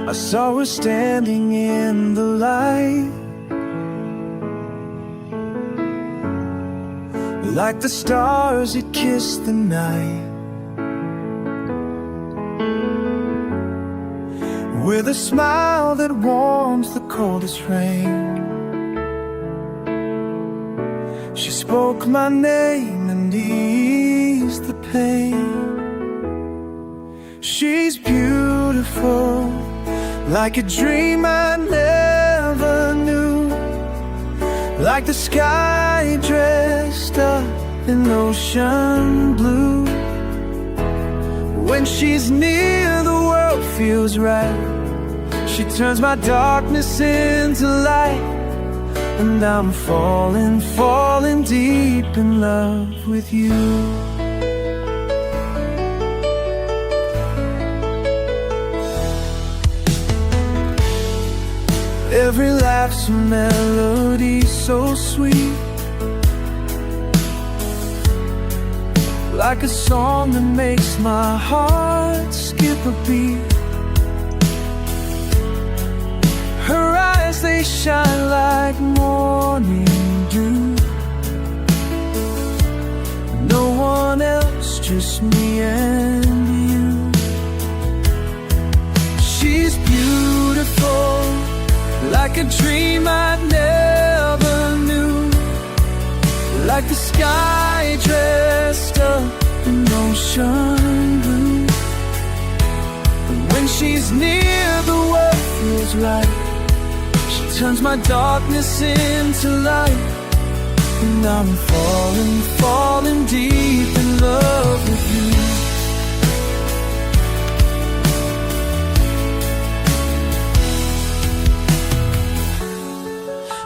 I saw her standing in the light, like the stars that kiss the night, with a smile that warms the coldest rain. She spoke my name and eased the pain. She's beautiful, like a dream I never knew, like the sky dressed up in ocean blue. When she's near, the world feels right. She turns my darkness into light, and I'm falling, falling deep in love with you. Every laugh's a melody so sweet, like a song that makes my heart skip a beat. Her eyes, they shine like morning dew. No one else, just me and you. She's beautiful, like a dream I never knew, like the sky dressed up in ocean blue. And when she's near, the world feels right. She turns my darkness into light, and I'm falling, falling deep in love with you.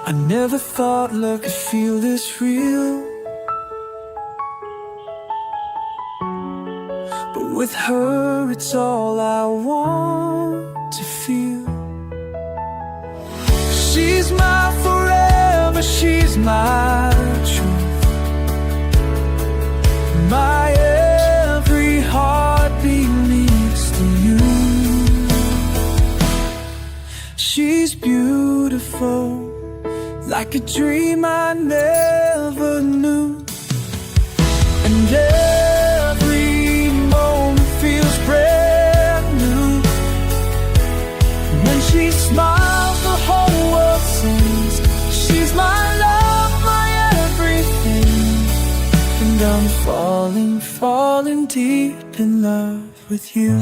I never thought love could feel this real, but with her it's all I want to feel. She's my forever, she's my truth, my every heartbeat leads to you. She's beautiful, like a dream I never knew, and every moment feels brand new. When she smiles, the whole world sings. She's my love, my everything, and I'm falling, falling deep in love with you.